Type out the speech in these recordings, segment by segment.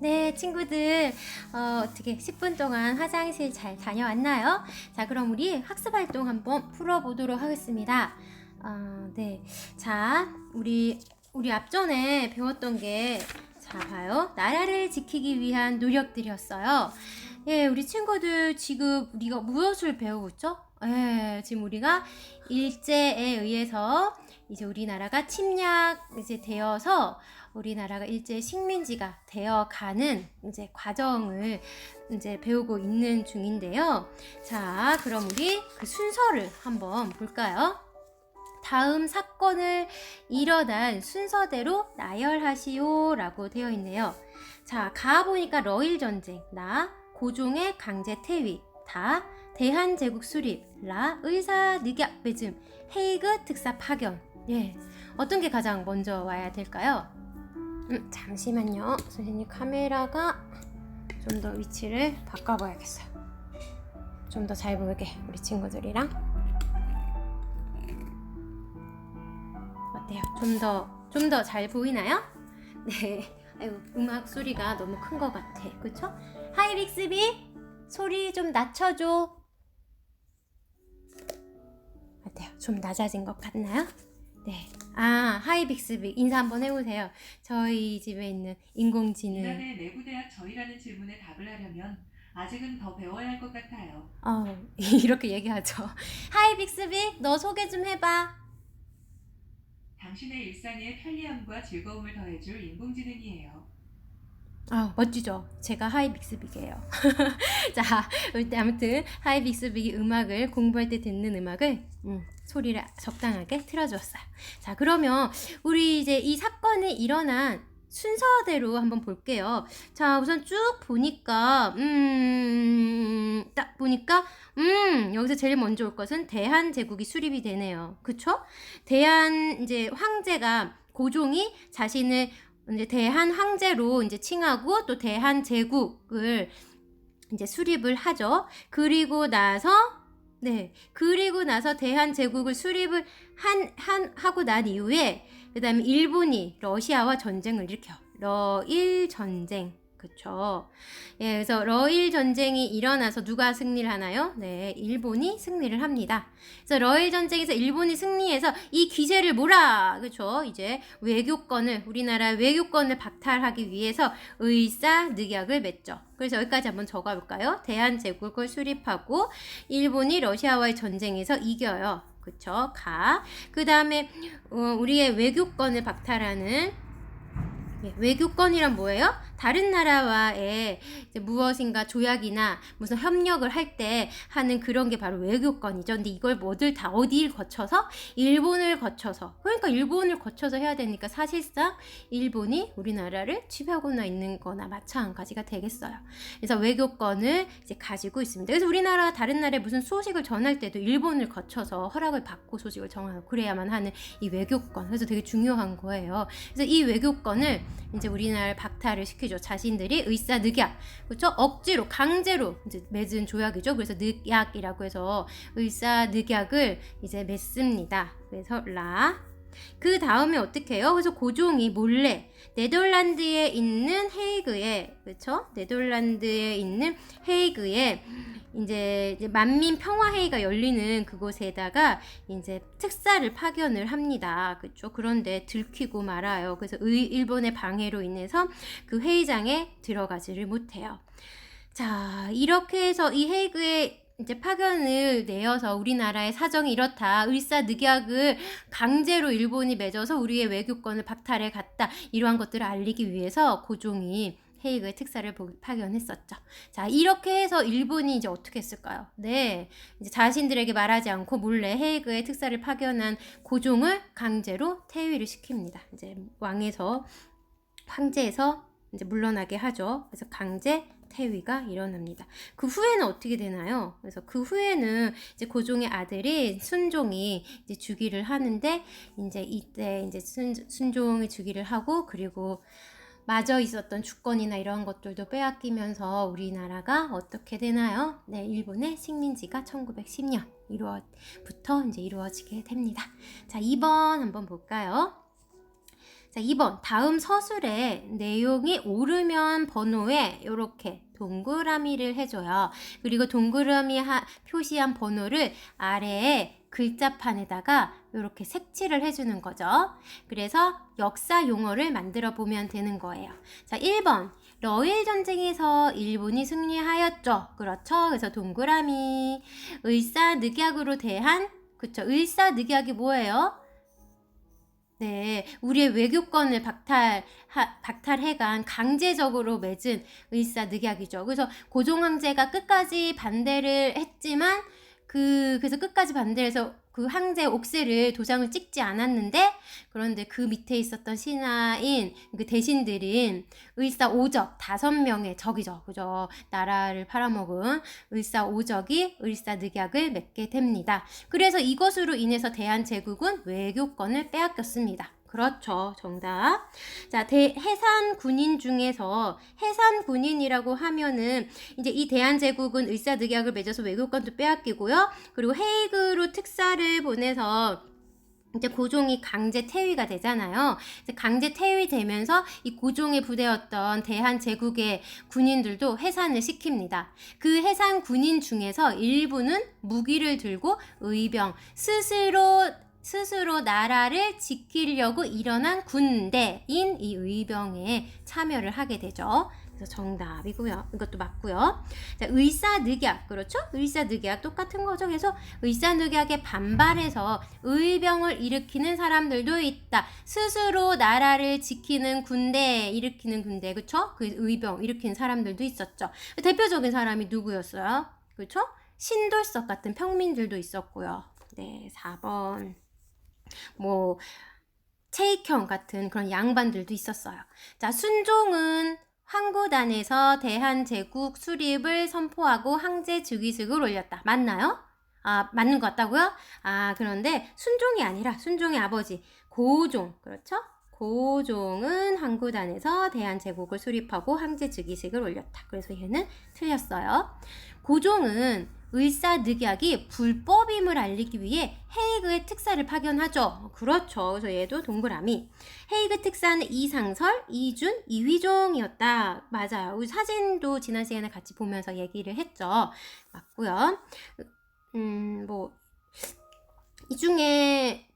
네, 친구들, 어떻게 10분 동안 화장실 잘 다녀왔나요? 자, 그럼 우리 학습 활동 한번 풀어보도록 하겠습니다. 네. 자, 우리 앞전에 배웠던 게, 자, 봐요. 나라를 지키기 위한 노력들이었어요. 예, 우리 친구들 지금 우리가 무엇을 배우고 있죠? 예, 지금 우리가 일제에 의해서 이제 우리나라가 침략 이제 되어서 우리나라가 일제 식민지가 되어가는 이제 과정을 이제 배우고 있는 중인데요. 자, 그럼 우리 그 순서를 한번 볼까요? 다음 사건을 일어난 순서대로 나열하시오 라고 되어 있네요. 자, 가 보니까 러일 전쟁, 나, 고종의 강제 퇴위, 다, 대한제국 수립, 라, 의사 늑약 배즘, 헤이그 특사 파견. 예, 어떤 게 가장 먼저 와야 될까요? 잠시만요. 선생님 카메라가 좀 더 위치를 바꿔봐야겠어요. 좀 더 잘 보이게 우리 친구들이랑. 어때요? 좀 더 잘 보이나요? 네. 아유, 음악 소리가 너무 큰 것 같아. 그쵸? 하이 빅스비 소리 좀 낮춰줘. 어때요? 좀 낮아진 것 같나요? 네. 하이 빅스비 인사 한번 해보세요. 저희 집에 있는 인공지능. 이남의 내부대학 저희라는 질문에 답을 하려면 아직은 더 배워야 할 것 같아요. 이렇게 얘기하죠. 하이 빅스비 너 소개 좀 해봐. 당신의 일상에 편리함과 즐거움을 더해줄 인공지능이에요. 멋지죠? 제가 하이 빅스빅이에요. 자, 아무튼 하이 빅스빅이 음악을 공부할 때 듣는 음악을 소리를 적당하게 틀어주었어요. 자, 그러면 우리 이제 이 사건이 일어난 순서대로 한번 볼게요. 자, 우선 쭉 보니까 딱 보니까 여기서 제일 먼저 올 것은 대한제국이 수립이 되네요. 그쵸? 이제 황제가 고종이 자신을 이제 대한 황제로 이제 칭하고 또 대한 제국을 이제 수립을 하죠. 그리고 나서 대한 제국을 수립을 하고 난 이후에 그다음에 일본이 러시아와 전쟁을 일으켜. 러일 전쟁. 그쵸. 예, 그래서 러일 전쟁이 일어나서 누가 승리를 하나요? 네, 일본이 승리를 합니다. 그래서 러일 전쟁에서 일본이 승리해서 이 기세를 몰아, 그쵸. 이제 우리나라 외교권을 박탈하기 위해서 의사늑약을 맺죠. 그래서 여기까지 한번 적어볼까요? 대한제국을 수립하고 일본이 러시아와의 전쟁에서 이겨요. 그쵸. 그 다음에 우리의 외교권을 박탈하는 외교권이란 뭐예요? 다른 나라와의 무엇인가 조약이나 무슨 협력을 할 때 하는 그런 게 바로 외교권이죠. 근데 이걸 뭐들 다 어디를 거쳐서? 일본을 거쳐서. 그러니까 일본을 거쳐서 해야 되니까 사실상 일본이 우리나라를 지배하고나 있는 거나 마찬가지가 되겠어요. 그래서 외교권을 이제 가지고 있습니다. 그래서 우리나라가 다른 나라에 무슨 소식을 전할 때도 일본을 거쳐서 허락을 받고 소식을 전하고 그래야만 하는 이 외교권. 그래서 되게 중요한 거예요. 그래서 이 외교권을 이제 우리나라를 박탈을 시키죠. 자신들이 의사늑약, 그렇죠? 억지로 강제로 이제 맺은 조약이죠. 그래서 늑약이라고 해서 의사늑약을 이제 맺습니다. 그래서 그 다음에 어떻게 해요? 그래서 고종이 몰래 네덜란드에 있는 헤이그에, 그렇죠? 네덜란드에 있는 헤이그에 이제 만민 평화 회의가 열리는 그곳에다가 이제 특사를 파견을 합니다. 그렇죠? 그런데 들키고 말아요. 그래서 일본의 방해로 인해서 그 회의장에 들어가지를 못해요. 자, 이렇게 해서 이 헤이그에 이제 파견을 내어서 우리나라의 사정이 이렇다. 의사늑약을 강제로 일본이 맺어서 우리의 외교권을 박탈해 갔다. 이러한 것들을 알리기 위해서 고종이 헤이그의 특사를 파견했었죠. 자, 이렇게 해서 일본이 이제 어떻게 했을까요? 네, 이제 자신들에게 말하지 않고 몰래 헤이그의 특사를 파견한 고종을 강제로 퇴위를 시킵니다. 이제 황제에서 이제 물러나게 하죠. 그래서 강제 퇴위가 일어납니다. 그 후에는 어떻게 되나요? 그래서 그 후에는 이제 고종의 아들이 순종이 이제 즉위를 하는데 이제 이때 이제 순종이 즉위를 하고 그리고 마저 있었던 주권이나 이런 것들도 빼앗기면서 우리나라가 어떻게 되나요? 네, 일본의 식민지가 1910년 부터 이제 이루어지게 됩니다. 자, 2번 한번 볼까요? 자, 2번. 다음 서술에 내용이 옳으면 번호에 이렇게 동그라미를 해줘요. 그리고 동그라미 표시한 번호를 아래에 글자판에다가 이렇게 색칠을 해주는 거죠. 그래서 역사 용어를 만들어 보면 되는 거예요. 자, 1번. 러일 전쟁에서 일본이 승리하였죠. 그렇죠. 그래서 동그라미. 을사늑약으로 대한, 그쵸. 을사늑약이 뭐예요? 네, 우리의 외교권을 박탈해간 강제적으로 맺은 을사늑약이죠. 그래서 고종 황제가 끝까지 반대를 했지만 그래서 끝까지 반대를 해서 그 황제 옥새를 도장을 찍지 않았는데, 그런데 그 밑에 있었던 신하인 그 대신들인 을사오적 5명의 적이죠. 그죠? 나라를 팔아먹은 을사오적이 을사늑약을 맺게 됩니다. 그래서 이것으로 인해서 대한제국은 외교권을 빼앗겼습니다. 그렇죠. 정답. 자, 해산 군인 중에서 해산 군인이라고 하면은 이제 이 대한제국은 을사늑약을 맺어서 외교권도 빼앗기고요. 그리고 헤이그로 특사를 보내서 이제 고종이 강제 퇴위가 되잖아요. 강제 퇴위 되면서 이 고종의 부대였던 대한제국의 군인들도 해산을 시킵니다. 그 해산 군인 중에서 일부는 무기를 들고 의병, 스스로 나라를 지키려고 일어난 군대인 이 의병에 참여를 하게 되죠. 그래서 정답이고요. 이것도 맞고요. 자, 을사늑약, 그렇죠? 을사늑약 똑같은 거죠. 그래서 을사늑약에 반발해서 의병을 일으키는 사람들도 있다. 스스로 나라를 지키는 군대, 일으키는 군대, 그렇죠? 그 의병 일으키는 사람들도 있었죠. 대표적인 사람이 누구였어요? 그렇죠? 신돌석 같은 평민들도 있었고요. 네, 4번. 뭐 체익형 같은 그런 양반들도 있었어요. 자, 순종은 황구단에서 대한제국 수립을 선포하고 황제 즉위식을 올렸다. 맞나요? 아, 맞는 것 같다고요? 아, 그런데 순종이 아니라 순종의 아버지 고종, 그렇죠? 고종은 황구단에서 대한제국을 수립하고 황제 즉위식을 올렸다. 그래서 얘는 틀렸어요. 고종은 을사늑약이 불법임을 알리기 위해 헤이그의 특사를 파견하죠. 그렇죠. 그래서 얘도 동그라미. 헤이그 특사는 이상설, 이준, 이휘종이었다. 맞아요. 우리 사진도 지난 시간에 같이 보면서 얘기를 했죠. 맞고요. 이 중에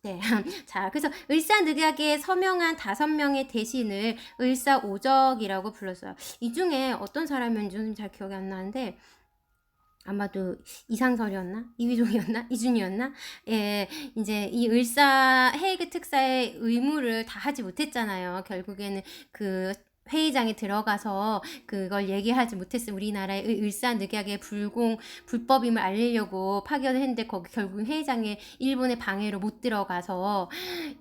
네. 자, 그래서 을사늑약에 서명한 5명의 대신을 을사오적이라고 불렀어요. 이 중에 어떤 사람이었는지 잘 기억이 안 나는데 아마도 이상설이었나? 이휘종이었나? 이준이었나? 예, 이제 이 헤이그 특사의 의무를 다 하지 못했잖아요. 결국에는 그 회의장에 들어가서 그걸 얘기하지 못했어요. 우리나라의 을사늑약의 불법임을 알리려고 파견을 했는데 거기 결국 회의장에 일본의 방해로 못 들어가서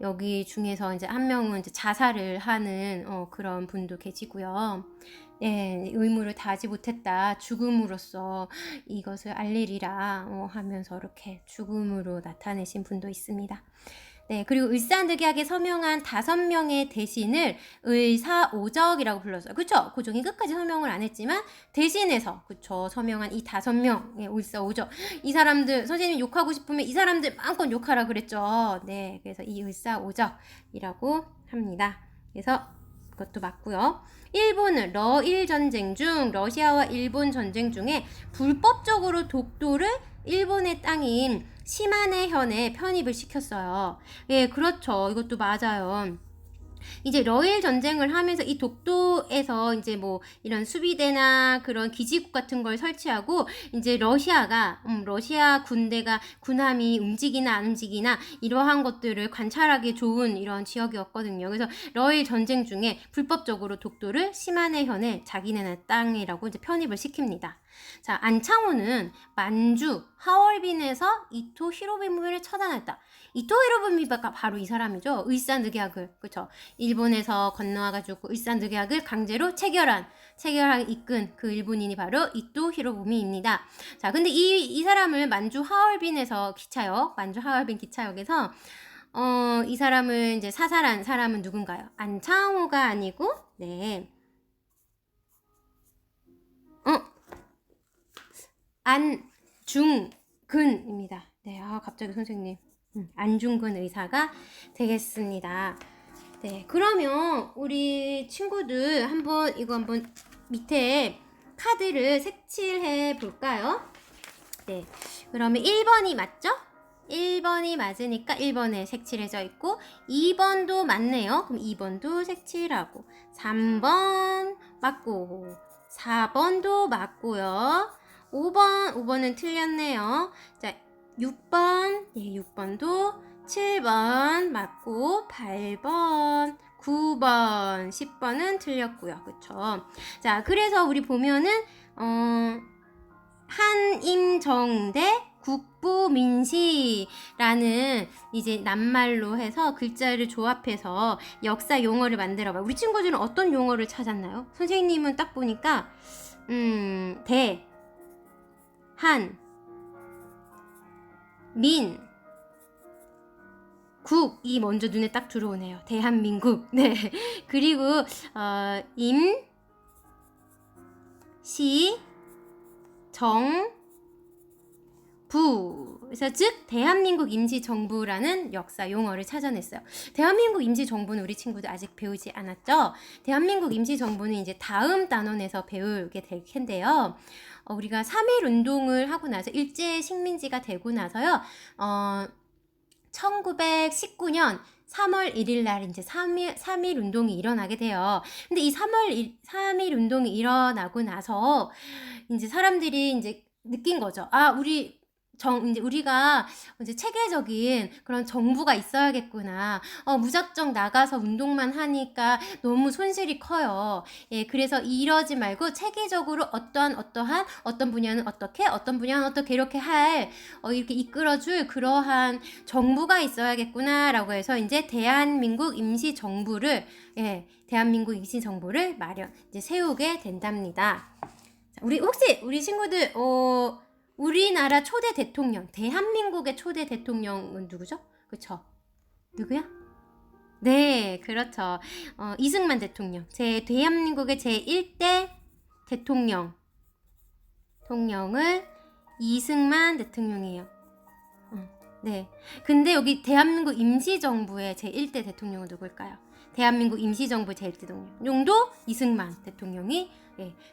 여기 중에서 이제 한 명은 이제 자살을 하는 그런 분도 계시고요. 네, 의무를 다하지 못했다. 죽음으로써 이것을 알리리라 하면서 이렇게 죽음으로 나타내신 분도 있습니다. 네, 그리고 을사늑약에 서명한 5명의 대신을 을사오적이라고 불렀어요. 그쵸? 고종이 끝까지 서명을 안 했지만 대신해서 그쵸? 서명한 이 5명, 을사오적. 이 사람들 선생님 욕하고 싶으면 이 사람들 마음껏 욕하라 그랬죠. 네, 그래서 이 을사오적이라고 합니다. 그래서 그것도 맞고요. 일본은 러일 전쟁 중 러시아와 일본 전쟁 중에 불법적으로 독도를 일본의 땅인 시마네현에 편입을 시켰어요. 예, 그렇죠. 이것도 맞아요. 이제 러일 전쟁을 하면서 이 독도에서 이제 뭐 이런 수비대나 그런 기지국 같은 걸 설치하고 이제 러시아 군대가 군함이 움직이나 안 움직이나 이러한 것들을 관찰하기 좋은 이런 지역이었거든요. 그래서 러일 전쟁 중에 불법적으로 독도를 시마네현에 자기네네 땅이라고 이제 편입을 시킵니다. 자, 안창호는 만주 하얼빈에서 이토 히로부미를 처단했다. 이토 히로부미가 바로 이 사람이죠. 을사늑약을, 그쵸? 일본에서 건너와가지고 을사늑약을 강제로 체결한 이끈 그 일본인이 바로 이토 히로부미입니다. 자, 근데 이 사람을 만주 하얼빈 기차역에서 이 사람을 이제 사살한 사람은 누군가요? 안창호가 아니고, 네. 안중근입니다. 네, 갑자기 선생님. 안중근 의사가 되겠습니다. 네, 그러면 우리 친구들 이거 한번 밑에 카드를 색칠해 볼까요? 네, 그러면 1번이 맞죠? 1번이 맞으니까 1번에 색칠해져 있고 2번도 맞네요. 그럼 2번도 색칠하고 3번 맞고 4번도 맞고요. 5번은 틀렸네요. 자, 6번, 네, 6번도 7번 맞고 8번, 9번, 10번은 틀렸고요. 그쵸? 자, 그래서 우리 보면은 한임정대 국부민시라는 이제 낱말로 해서 글자를 조합해서 역사 용어를 만들어봐. 우리 친구들은 어떤 용어를 찾았나요? 선생님은 딱 보니까 대, 한, 민, 국이 먼저 눈에 딱 들어오네요. 대한민국. 네. 그리고 임, 시, 정, 부. 그래서 즉 대한민국 임시정부라는 역사 용어를 찾아냈어요. 대한민국 임시정부는 우리 친구들 아직 배우지 않았죠? 대한민국 임시정부는 이제 다음 단원에서 배우게 될 텐데요. 우리가 3.1 운동을 하고 나서 일제 식민지가 되고 나서요. 1919년 3월 1일 날 이제 3.1 운동이 일어나게 돼요. 근데 이 3.1 운동이 일어나고 나서 이제 사람들이 이제 느낀 거죠. 이제 우리가 이제 체계적인 그런 정부가 있어야겠구나. 무작정 나가서 운동만 하니까 너무 손실이 커요. 예, 그래서 이러지 말고 체계적으로 어떤 분야는 어떻게, 어떤 분야는 어떻게 이렇게 이렇게 이끌어줄 그러한 정부가 있어야겠구나라고 해서 이제 대한민국 임시정부를 이제 세우게 된답니다. 자, 우리 친구들, 우리나라 초대 대통령, 대한민국의 초대 대통령은 누구죠? 그쵸? 누구야? 네, 그렇죠. 이승만 대통령. 대한민국의 제1대 대통령을 이승만 대통령이에요. 네. 근데 여기 대한민국 임시정부의 제1대 대통령은 누굴까요? 대한민국 임시정부 제1대 대통령도 이승만 대통령이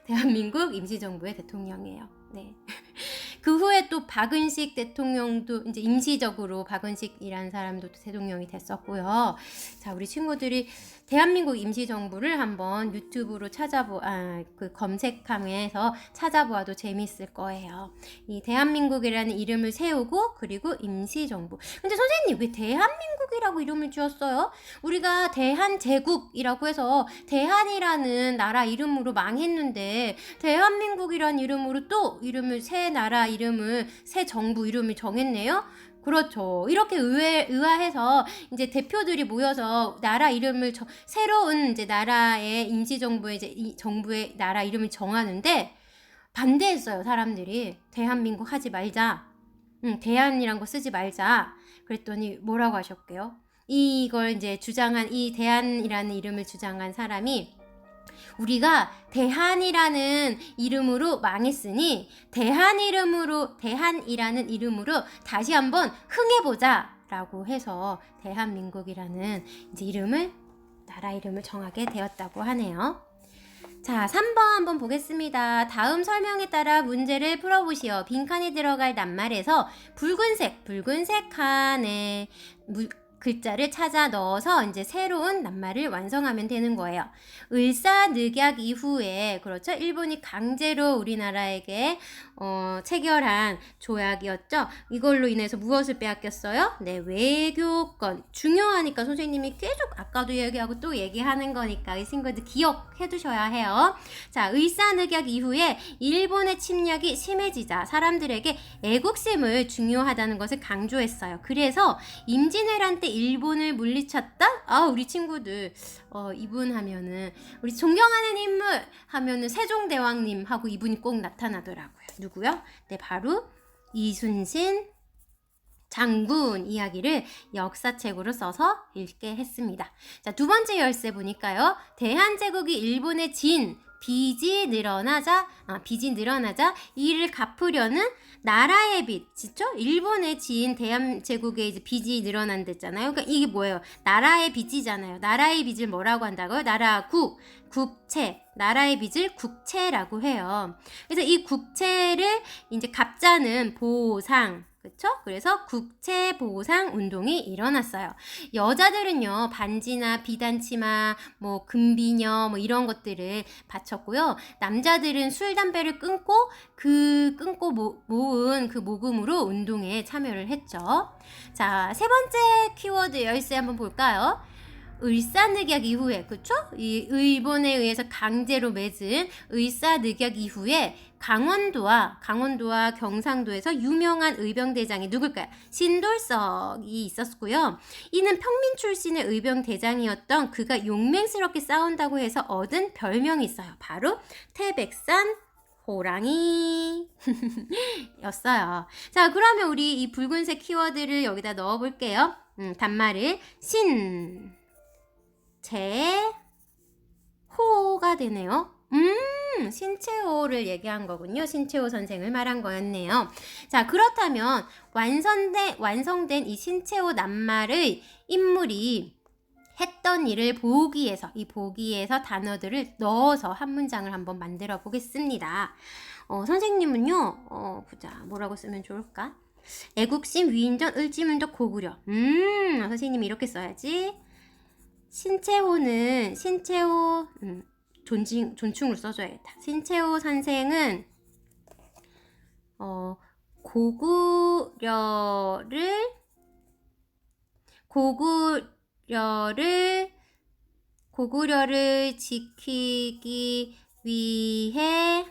대한민국 임시정부의 대통령이에요. 네. 그 후에 또 박은식 대통령도 이제 임시적으로 박은식이라는 사람도 대통령이 됐었고요. 자, 우리 친구들이 대한민국 임시정부를 한번 유튜브로 그 검색함에서 찾아보아도 재밌을 거예요. 이 대한민국이라는 이름을 세우고 그리고 임시정부. 근데 선생님 왜 대한민국이라고 이름을 지었어요? 우리가 대한제국이라고 해서 대한이라는 나라 이름으로 망했는데 대한민국이라는 이름으로 또 새 정부 이름을 정했네요. 그렇죠. 이렇게 의아해서 이제 대표들이 모여서 나라 이름을 새로운 이제 나라의 임시정부의 이 정부의 나라 이름을 정하는데 반대했어요. 사람들이 대한민국 하지 말자. 대한이란 거 쓰지 말자. 그랬더니 뭐라고 하셨게요? 이걸 이제 이 대한이라는 이름을 주장한 사람이 우리가 대한이라는 이름으로 망했으니 대한이라는 이름으로 다시 한번 흥해보자 라고 해서 대한민국이라는 이제 나라 이름을 정하게 되었다고 하네요. 자, 3번 한번 보겠습니다. 다음 설명에 따라 문제를 풀어보시오. 빈칸에 들어갈 낱말에서 붉은색 칸에 글자를 찾아 넣어서 이제 새로운 낱말을 완성하면 되는 거예요. 을사늑약 이후에 그렇죠. 일본이 강제로 우리나라에게 체결한 조약이었죠. 이걸로 인해서 무엇을 빼앗겼어요? 네, 외교권. 중요하니까 선생님이 계속 아까도 얘기하고 또 얘기하는 거니까 이 친구들 기억해 두셔야 해요. 자, 을사늑약 이후에 일본의 침략이 심해지자 사람들에게 애국심을 중요하다는 것을 강조했어요. 그래서 임진왜란 때 일본을 물리쳤다? 우리 친구들 이분 하면은 우리 존경하는 인물 하면은 세종대왕님하고 이분이 꼭 나타나더라고요. 누구요? 네, 바로 이순신 장군 이야기를 역사책으로 써서 읽게 했습니다. 자, 두 번째 열쇠 보니까요. 대한제국이 일본에 진 빚이 늘어나자 이를 갚으려는 나라의 빚, 그쵸? 일본에 지은 대한제국의 이제 빚이 늘어난댔잖아요. 그러니까 이게 뭐예요? 나라의 빚이잖아요. 나라의 빚을 뭐라고 한다고요? 국채. 나라의 빚을 국채라고 해요. 그래서 이 국채를 이제 갚자는 보상, 그쵸? 그래서 국채 보상 운동이 일어났어요. 여자들은요, 반지나 비단치마, 뭐 금비녀, 뭐 이런 것들을 바쳤고요. 남자들은 술, 담배를 끊고 모은 그 모금으로 운동에 참여를 했죠. 자, 세 번째 키워드 열쇠 한번 볼까요? 을사늑약 이후에, 그쵸? 이 일본에 의해서 강제로 맺은 을사늑약 이후에 강원도와 경상도에서 유명한 의병대장이 누굴까요? 신돌석이 있었고요. 이는 평민 출신의 의병대장이었던 그가 용맹스럽게 싸운다고 해서 얻은 별명이 있어요. 바로 태백산 호랑이 였어요. 자, 그러면 우리 이 붉은색 키워드를 여기다 넣어볼게요. 단말을 신채호가 되네요. 신채호를 얘기한 거군요. 신채호 선생을 말한 거였네요. 자, 그렇다면 완성된 이 신채호 낱말의 인물이 했던 일을 보기에서 단어들을 넣어서 한 문장을 한번 만들어 보겠습니다. 선생님은요, 보자. 뭐라고 쓰면 좋을까? 애국심, 위인전, 을지문덕, 고구려. 선생님이 이렇게 써야지. 신채호 존칭으로 써줘야겠다. 신채호 선생은 고구려를 지키기 위해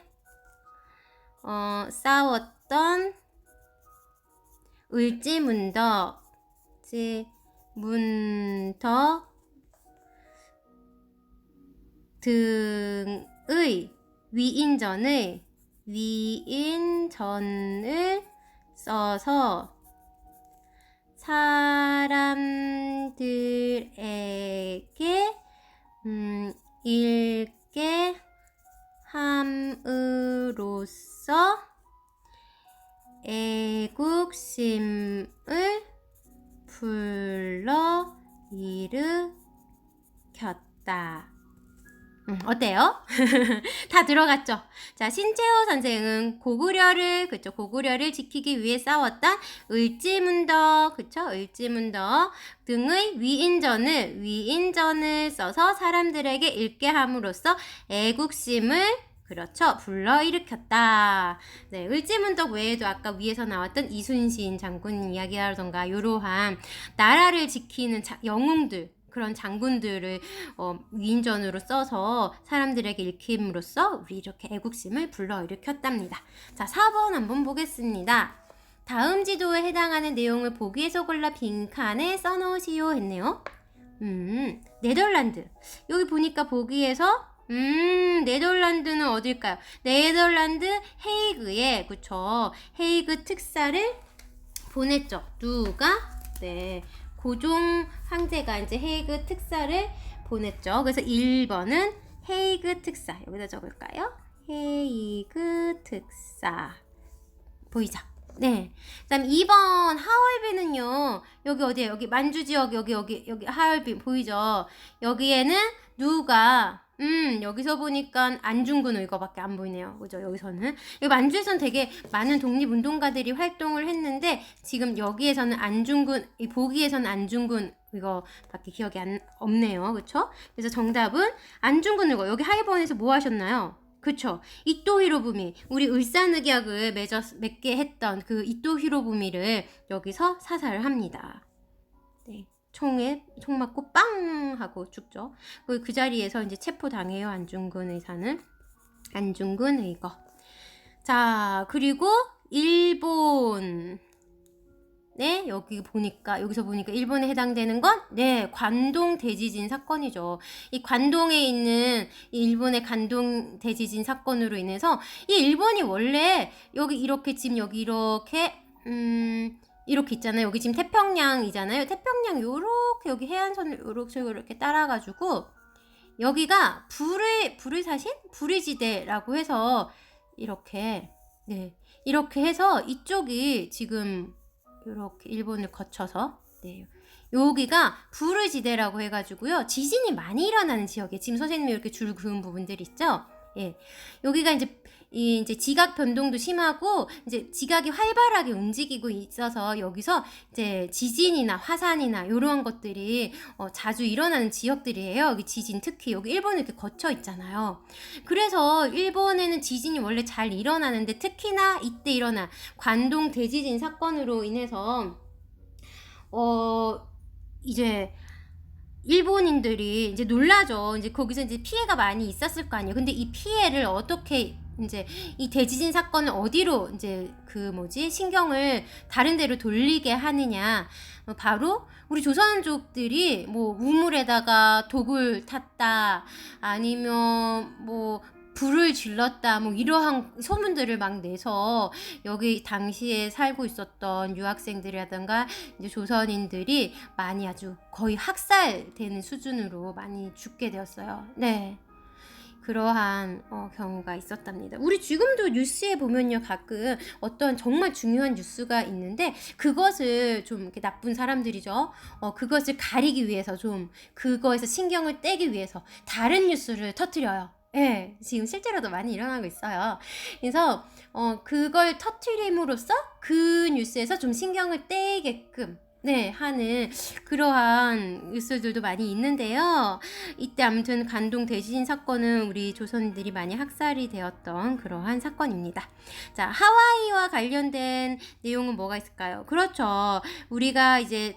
싸웠던 을지문덕 등의 위인전을 써서 사람들에게 읽게 함으로써 애국심을 불러일으켰다. 어때요? 다 들어갔죠? 자, 신채호 선생은 고구려를 지키기 위해 싸웠던 을지문덕 등의 위인전을 써서 사람들에게 읽게 함으로써 애국심을 불러일으켰다. 네, 을지문덕 외에도 아까 위에서 나왔던 이순신 장군 이야기라던가 이러한 나라를 지키는 영웅들, 그런 장군들을 위인전으로 써서 사람들에게 읽힘으로써 이렇게 애국심을 불러일으켰답니다. 자, 4번 한번 보겠습니다. 다음 지도에 해당하는 내용을 보기에서 골라 빈칸에 써놓으시오 했네요. 네덜란드. 여기 보니까 보기에서 네덜란드는 어딜까요? 네덜란드 헤이그에, 그쵸? 헤이그 특사를 보냈죠. 누가? 네. 고종 황제가 이제 헤이그 특사를 보냈죠. 그래서 1번은 헤이그 특사. 여기다 적을까요? 헤이그 특사. 보이죠? 네. 그다음 2번 하얼빈은요. 여기 어디예요? 여기 만주 지역 여기 하얼빈 보이죠? 여기에는 누가 여기서 보니까 안중근 의거밖에 안 보이네요. 그죠? 여기서는. 여기 만주에서는 되게 많은 독립운동가들이 활동을 했는데, 지금 여기에서는 보기에서는 안중근 의거밖에 기억이 없네요. 그쵸? 그래서 정답은 안중근 의거. 여기 하이번에서 뭐 하셨나요? 그쵸? 이토 히로부미. 우리 을사늑약을 맺게 했던 그 이토 히로부미를 여기서 사살을 합니다. 네. 총 맞고 빵 하고 죽죠. 그 자리에서 이제 체포당해요. 안중근 의사는. 안중근 의거. 자, 그리고 일본. 네, 여기서 보니까 일본에 해당되는 건, 네, 관동 대지진 사건이죠. 이 관동에 있는 일본의 관동 대지진 사건으로 인해서 이 일본이 원래 여기 이렇게 이렇게 있잖아요. 여기 지금 태평양이잖아요. 태평양 요렇게 여기 해안선을 요렇게 따라가지고 여기가 불의 사신? 불의지대라고 해서 이렇게 네, 이렇게 해서 이쪽이 지금 이렇게 일본을 거쳐서 네, 여기가 불의지대라고 해가지고요. 지진이 많이 일어나는 지역이에요. 지금 선생님이 이렇게 줄 그은 부분들 있죠? 예. 여기가 이제 지각 변동도 심하고 이제 지각이 활발하게 움직이고 있어서 여기서 이제 지진이나 화산이나 이런 것들이 자주 일어나는 지역들이에요. 여기 지진 특히 여기 일본은 이렇게 거쳐 있잖아요. 그래서 일본에는 지진이 원래 잘 일어나는데 특히나 이때 일어난 관동 대지진 사건으로 인해서 이제 일본인들이 이제 놀라죠. 이제 거기서 이제 피해가 많이 있었을 거 아니에요. 근데 이 피해를 어떻게 이제 이 대지진 사건을 어디로 이제 신경을 다른 데로 돌리게 하느냐. 바로 우리 조선족들이 뭐 우물에다가 독을 탔다 아니면 뭐 불을 질렀다 뭐 이러한 소문들을 막 내서 여기 당시에 살고 있었던 유학생들이라든가 이제 조선인들이 많이 아주 거의 학살되는 수준으로 많이 죽게 되었어요. 네. 그러한 경우가 있었답니다. 우리 지금도 뉴스에 보면요, 가끔 어떤 정말 중요한 뉴스가 있는데 그것을 좀 이렇게 나쁜 사람들이죠. 그것을 가리기 위해서 좀 그거에서 신경을 떼기 위해서 다른 뉴스를 터뜨려요. 예, 지금 실제로도 많이 일어나고 있어요. 그래서 그걸 터뜨림으로써 그 뉴스에서 좀 신경을 떼게끔 네, 하는 그러한 뉴스들도 많이 있는데요. 이때 아무튼 관동 대지진 사건은 우리 조선인들이 많이 학살이 되었던 그러한 사건입니다. 자, 하와이와 관련된 내용은 뭐가 있을까요? 그렇죠. 우리가 이제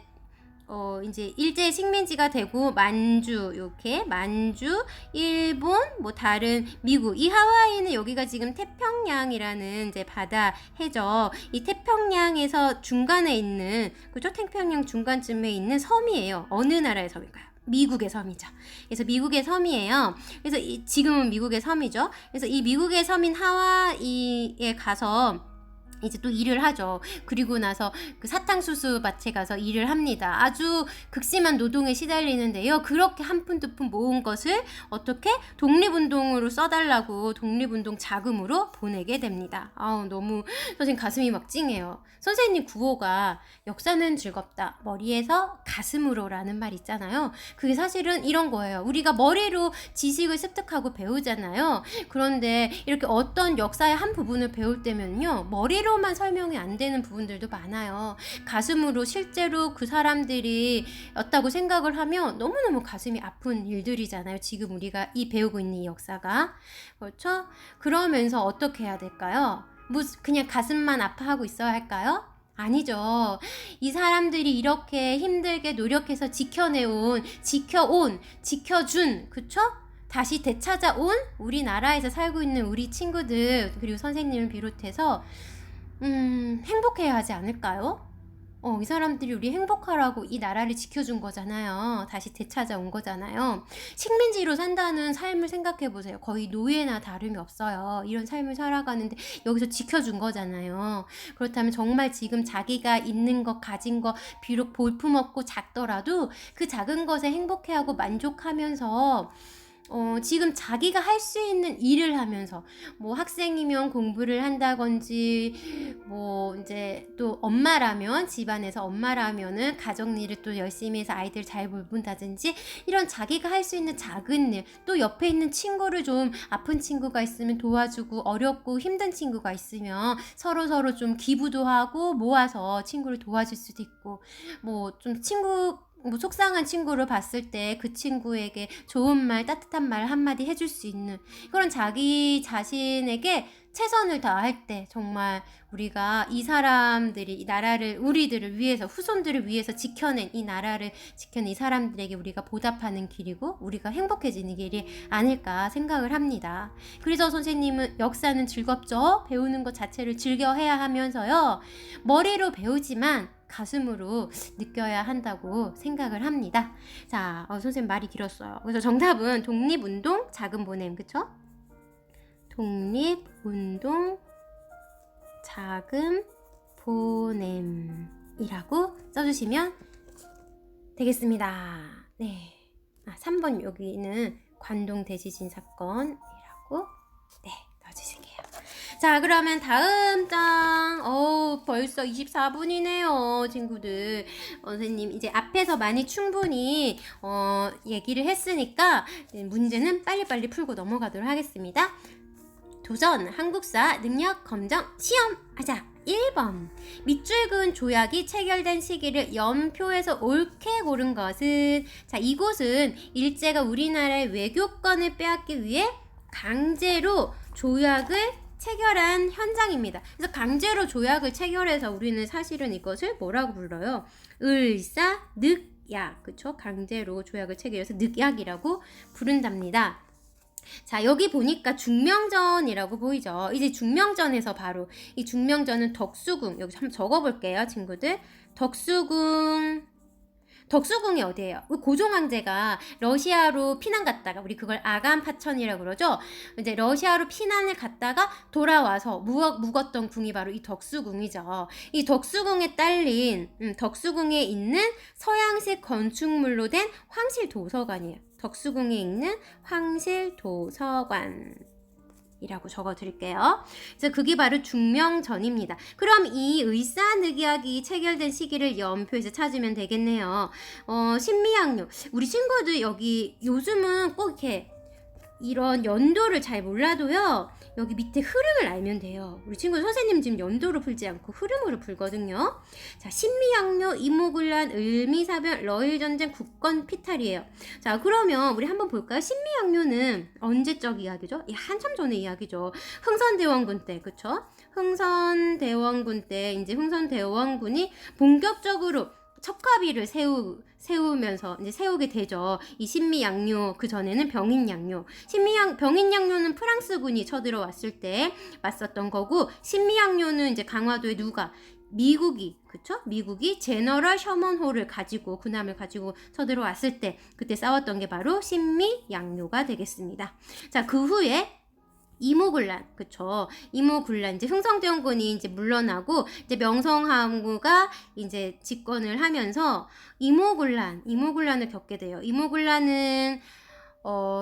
일제 식민지가 되고 만주 이렇게 만주, 일본, 뭐 다른 미국 이 하와이는 여기가 지금 태평양이라는 이제 바다 해죠. 이 태평양에서 중간에 있는 그죠? 태평양 중간쯤에 있는 섬이에요. 어느 나라의 섬일까요? 미국의 섬이죠. 그래서 미국의 섬이에요. 그래서 지금은 미국의 섬이죠. 그래서 이 미국의 섬인 하와이에 가서 이제 또 일을 하죠. 그리고 나서 그 사탕수수 밭에 가서 일을 합니다. 아주 극심한 노동에 시달리는데요. 그렇게 한 푼 두 푼 모은 것을 어떻게 독립운동으로 써달라고 독립운동 자금으로 보내게 됩니다. 너무 선생님 가슴이 막 찡해요. 선생님 구호가 역사는 즐겁다. 머리에서 가슴으로라는 말 있잖아요. 그게 사실은 이런 거예요. 우리가 머리로 지식을 습득하고 배우잖아요. 그런데 이렇게 어떤 역사의 한 부분을 배울 때면요. 머리로만 설명이 안 되는 부분들도 많아요. 가슴으로 실제로 그 사람들이 였다고 생각을 하면 너무너무 가슴이 아픈 일들이잖아요. 지금 우리가 배우고 있는 이 역사가. 그렇죠? 그러면서 어떻게 해야 될까요? 그냥 가슴만 아파하고 있어야 할까요? 아니죠. 이 사람들이 이렇게 힘들게 노력해서 지켜온, 지켜준, 그쵸? 다시 되찾아온 우리나라에서 살고 있는 우리 친구들, 그리고 선생님을 비롯해서, 행복해야 하지 않을까요? 이 사람들이 우리 행복하라고 이 나라를 지켜준 거잖아요. 다시 되찾아온 거잖아요. 식민지로 산다는 삶을 생각해 보세요. 거의 노예나 다름이 없어요. 이런 삶을 살아가는데 여기서 지켜준 거잖아요. 그렇다면 정말 지금 자기가 있는 것, 가진 것, 비록 볼품없고 작더라도 그 작은 것에 행복해하고 만족하면서 지금 자기가 할 수 있는 일을 하면서 뭐 학생이면 공부를 한다든지 뭐 이제 또 엄마라면 집안에서 엄마라면은 가정 일을 또 열심히 해서 아이들 잘 돌본다든지 이런 자기가 할 수 있는 작은 일, 또 옆에 있는 친구를 좀 아픈 친구가 있으면 도와주고 어렵고 힘든 친구가 있으면 서로 좀 기부도 하고 모아서 친구를 도와줄 수도 있고 뭐 좀 뭐 속상한 친구를 봤을 때 그 친구에게 좋은 말, 따뜻한 말 한마디 해줄 수 있는 그런 자기 자신에게 최선을 다할 때 정말 우리가 이 사람들이 이 나라를 우리들을 위해서 후손들을 위해서 지켜낸 이 나라를 지켜낸 이 사람들에게 우리가 보답하는 길이고 우리가 행복해지는 길이 아닐까 생각을 합니다. 그래서 선생님은 역사는 즐겁죠? 배우는 것 자체를 즐겨해야 하면서요. 머리로 배우지만 가슴으로 느껴야 한다고 생각을 합니다. 자, 선생님 말이 길었어요. 그래서 정답은 독립운동 자금 보냄, 그쵸? 독립운동 자금 보냄이라고 써주시면 되겠습니다. 네. 3번 여기는 관동 대지진 사건이라고 네, 넣어주실게요. 자, 그러면 다음 장. 벌써 24분이네요, 친구들. 선생님 이제 앞에서 많이 충분히 얘기를 했으니까 문제는 빨리빨리 풀고 넘어가도록 하겠습니다. 도전 한국사 능력 검정 시험 하자. 1번. 밑줄 그은 조약이 체결된 시기를 연표에서 옳게 고른 것은, 자, 이곳은 일제가 우리나라의 외교권을 빼앗기 위해 강제로 조약을 체결한 현장입니다. 그래서 강제로 조약을 체결해서 우리는 사실은 이것을 뭐라고 불러요? 을사늑약, 그쵸? 강제로 조약을 체결해서 늑약이라고 부른답니다. 자, 여기 보니까 중명전이라고 보이죠? 이제 중명전에서 바로 이 중명전은 덕수궁, 여기 한번 적어볼게요, 친구들. 덕수궁이 어디예요? 고종 황제가 러시아로 피난 갔다가, 우리 그걸 아간 파천이라고 그러죠. 이제 러시아로 피난을 갔다가 돌아와서 묵었던 궁이 바로 이 덕수궁이죠. 이 덕수궁에 딸린 덕수궁에 있는 서양식 건축물로 된 황실 도서관이에요. 덕수궁에 있는 황실 도서관 이라고 적어 드릴게요. 그래서 그게 바로 중명전입니다. 그럼 이 을사늑약이 체결된 시기를 연표에서 찾으면 되겠네요. 신미양요. 우리 친구들 여기 요즘은 꼭 이렇게 이런 연도를 잘 몰라도요, 여기 밑에 흐름을 알면 돼요. 우리 친구 선생님 지금 연도로 풀지 않고 흐름으로 풀거든요. 자, 신미양요, 이모군란, 을미사변, 러일전쟁, 국권피탈이에요. 자, 그러면 우리 한번 볼까요? 신미양요는 언제적 이야기죠? 한참 전의 이야기죠. 흥선대원군 때, 그쵸? 흥선대원군 때 이제 흥선대원군이 본격적으로 척화비를 세우면서 이제 세우게 되죠. 이 신미양요, 그 전에는 병인양요. 병인양요는 프랑스군이 쳐들어왔을 때 맞섰던 거고, 신미양요는 이제 강화도에 누가? 미국이, 그쵸? 미국이 제너럴 셔먼호를 가지고, 군함을 가지고 쳐들어왔을 때 그때 싸웠던 게 바로 신미양요가 되겠습니다. 자, 그 후에 이모군란, 그쵸? 이모군란, 이제 흥선대원군이 이제 물러나고, 이제 명성황후가 이제 집권을 하면서 이모군란을 겪게 돼요. 이모군란은,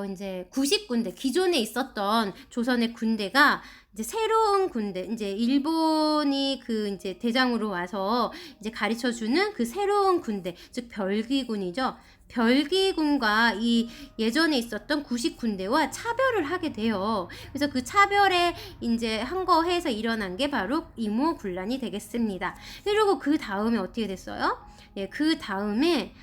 이제 90군대, 기존에 있었던 조선의 군대가 이제 새로운 군대, 이제 일본이 그 이제 대장으로 와서 이제 가르쳐 주는 그 새로운 군대, 즉 별기군이죠. 별기군과 이 예전에 있었던 90군대와 차별을 하게 돼요. 그래서 그 차별에 이제 한거해서 일어난 게 바로 이모군란이 되겠습니다. 그리고 그 다음에 어떻게 됐어요? 예, 그 다음에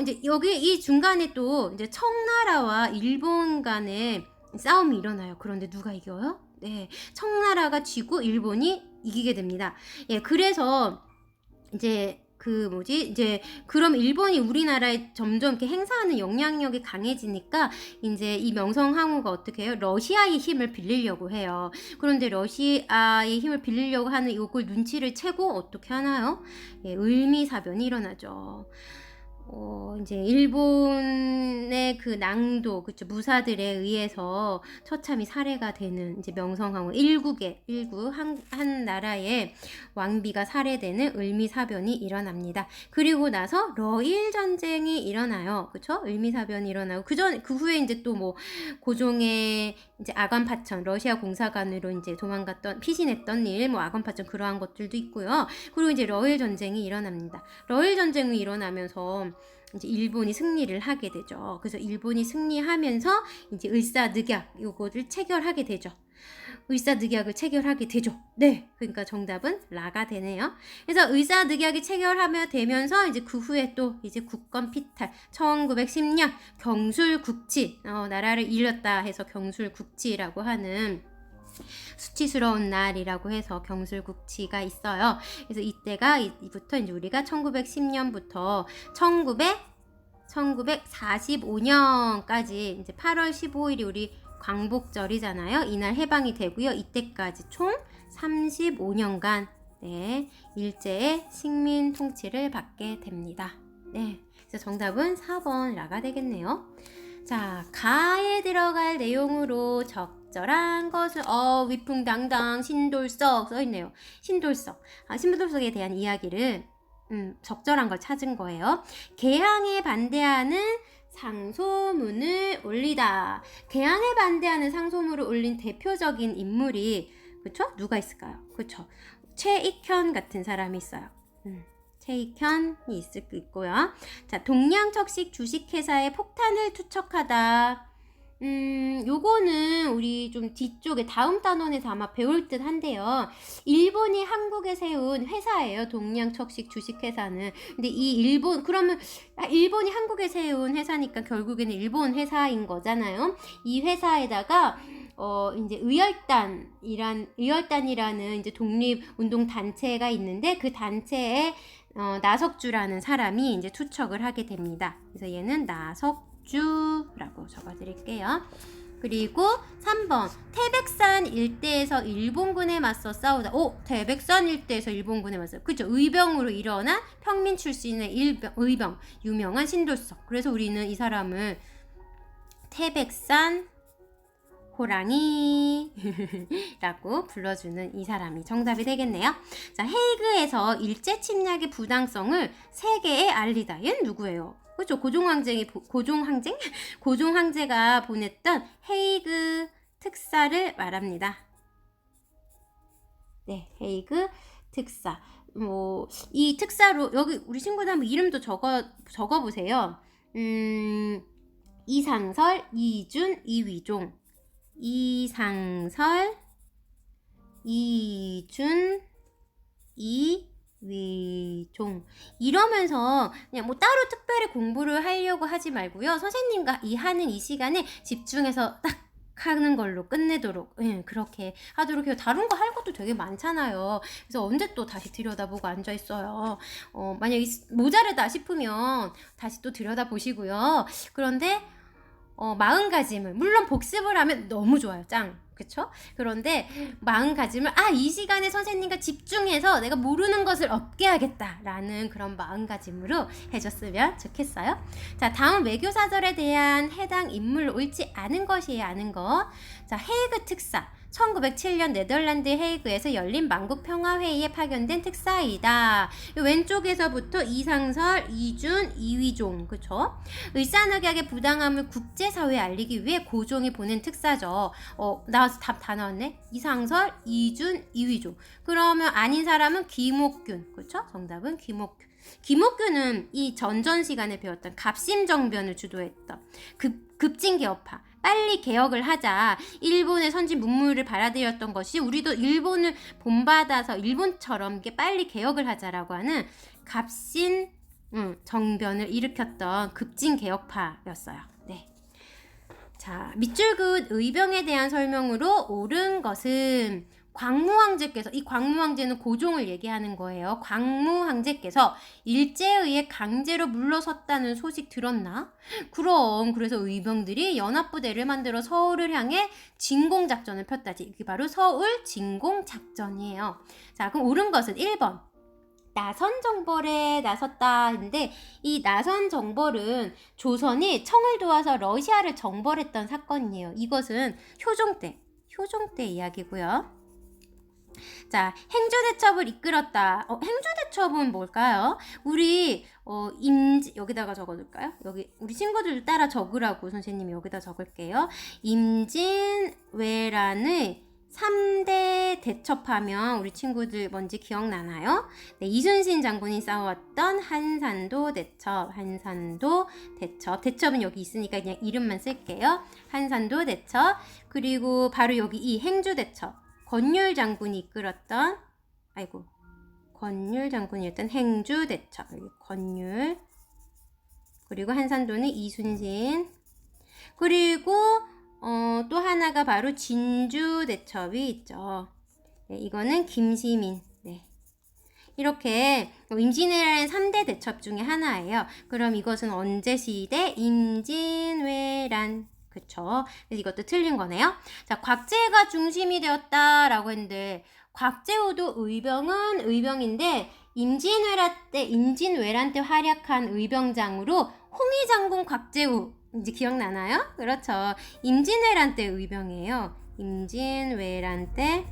이제 여기 이 중간에 또 이제 청나라와 일본 간에 싸움이 일어나요. 그런데 누가 이겨요? 네, 청나라가 쥐고 일본이 이기게 됩니다. 예, 그래서 이제 이제 그럼 일본이 우리나라에 점점 이렇게 행사하는 영향력이 강해지니까 이제 이 명성황후가 어떻게 해요? 러시아의 힘을 빌리려고 해요. 그런데 러시아의 힘을 빌리려고 하는 이걸 눈치를 채고 어떻게 하나요? 예, 을미사변이 일어나죠. 이제 일본의 그 낭도, 그쵸, 무사들에 의해서 처참히 살해가 되는 이제 명성황후 한 나라의 왕비가 살해되는 을미사변이 일어납니다. 그리고 나서 러일 전쟁이 일어나요. 그쵸? 을미사변이 일어나고 그 후에 이제 또 뭐 고종의 이제 아간파천, 러시아 공사관으로 이제 피신했던 일, 뭐 아간파천 그러한 것들도 있고요. 그리고 이제 러일 전쟁이 일어납니다. 러일 전쟁이 일어나면서 이제 일본이 승리를 하게 되죠. 그래서 일본이 승리하면서 이제 을사늑약 요거를 체결하게 되죠. 을사늑약을 체결하게 되죠. 네, 그러니까 정답은 라가 되네요. 그래서 을사늑약이 체결하며 되면서 이제 그 후에 또 이제 국권피탈 1910년 경술국치, 나라를 잃었다 해서 경술국치라고 하는 수치스러운 날이라고 해서 경술국치가 있어요. 그래서 이때부터 이제 우리가 1910년부터 1945년까지 이제 8월 15일이 우리 광복절이잖아요. 이날 해방이 되고요. 이때까지 총 35년간 네, 일제의 식민 통치를 받게 됩니다. 네, 그래서 정답은 4번 라가 되겠네요. 자, 가에 들어갈 내용으로 적절한 것을 위풍당당 신돌석 써있네요. 신돌석에 대한 이야기를 적절한 걸 찾은 거예요. 개항에 반대하는 상소문을 올리다. 개항에 반대하는 상소문을 올린 대표적인 인물이 그쵸? 누가 있을까요? 그쵸? 최익현 같은 사람이 있어요. 최익현이 있고요. 자, 동양척식 주식회사의 폭탄을 투척하다. 요거는 우리 좀 뒤쪽에 다음 단원에서 아마 배울 듯 한데요. 일본이 한국에 세운 회사예요. 동양척식 주식회사는. 근데 이 그러면 일본이 한국에 세운 회사니까 결국에는 일본 회사인 거잖아요. 이 회사에다가 이제 의열단이라는 이제 독립운동 단체가 있는데 그 단체에 나석주라는 사람이 이제 투척을 하게 됩니다. 그래서 얘는 나석주라고 적어드릴게요. 그리고 3번 태백산 일대에서 일본군에 맞서 싸우다. 태백산 일대에서 일본군에 맞서. 그죠? 의병으로 일어난 평민 출신의 의병 유명한 신돌석. 그래서 우리는 이 사람을 태백산 호랑이 라고 불러주는 이 사람이 정답이 되겠네요. 자, 헤이그에서 일제 침략의 부당성을 세계에 알리다. 얘는 누구예요? 그렇죠. 고종황제가 보냈던 헤이그 특사를 말합니다. 네, 헤이그 특사. 이 특사로 여기 우리 친구들 한번 이름도 적어 보세요. 이상설, 이준, 이위종. 이상설, 이준, 이위종. 이러면서 그냥 뭐 따로 특별히 공부를 하려고 하지 말고요. 선생님과 하는 이 시간에 집중해서 딱 하는 걸로 끝내도록 그렇게 하도록 해요. 다른 거 할 것도 되게 많잖아요. 그래서 언제 또 다시 들여다보고 앉아 있어요. 만약 모자르다 싶으면 다시 또 들여다보시고요. 그런데 마음가짐을 물론 복습을 하면 너무 좋아요. 짱. 그쵸? 그런데 마음가짐을 이 시간에 선생님과 집중해서 내가 모르는 것을 얻게 하겠다라는 그런 마음가짐으로 해줬으면 좋겠어요. 자, 다음 외교사절에 대한 해당 인물 옳지 않은 것이에요. 아는 거. 자, 헤이그 특사. 1907년 네덜란드 헤이그에서 열린 만국평화회의에 파견된 특사이다. 왼쪽에서부터 이상설, 이준, 이위종, 그쵸? 을사늑약의 부당함을 국제사회에 알리기 위해 고종이 보낸 특사죠. 나와서 답 다 나왔네. 이상설, 이준, 이위종. 그러면 아닌 사람은 김옥균, 그쵸? 정답은 김옥균. 김옥균은 이 전전 시간에 배웠던 갑심정변을 주도했던 급진개혁파. 빨리 개혁을 하자. 일본의 선진 문물을 받아들였던 것이 우리도 일본을 본받아서 일본처럼 이렇게 빨리 개혁을 하자라고 하는 갑신 정변을 일으켰던 급진개혁파였어요. 네. 자, 밑줄 그은 의병에 대한 설명으로 옳은 것은 광무황제께서, 이 광무황제는 고종을 얘기하는 거예요. 광무황제께서 일제에 의해 강제로 물러섰다는 소식 들었나? 그럼 그래서 의병들이 연합부대를 만들어 서울을 향해 진공작전을 폈다지. 이게 바로 서울 진공작전이에요. 자, 그럼 옳은 것은 1번 나선정벌에 나섰다 했는데, 이 나선정벌은 조선이 청을 도와서 러시아를 정벌했던 사건이에요. 이것은 효종 때 이야기고요. 자, 행주대첩을 이끌었다. 행주대첩은 뭘까요? 우리 여기다가 적어둘까요? 여기 우리 친구들 따라 적으라고 선생님이 여기다 적을게요. 임진왜란의 3대 대첩하면 우리 친구들 뭔지 기억나나요? 네, 이순신 장군이 싸웠던 한산도 대첩. 대첩은 여기 있으니까 그냥 이름만 쓸게요. 한산도 대첩. 그리고 바로 여기 이 행주대첩. 권율 장군이 이끌었던 행주대첩. 권율. 그리고 한산도는 이순신. 그리고 또 하나가 바로 진주대첩이 있죠. 네, 이거는 김시민. 네. 이렇게 임진왜란 3대 대첩 중에 하나예요. 그럼 이것은 언제 시대? 임진왜란. 그쵸? 그래서 이것도 틀린 거네요. 자, 곽재가 중심이 되었다라고 했는데, 곽재우도 의병은 의병인데 임진왜란 때 활약한 의병장으로 홍의장군 곽재우 이제 기억나나요? 그렇죠. 임진왜란 때 의병이에요. 임진왜란 때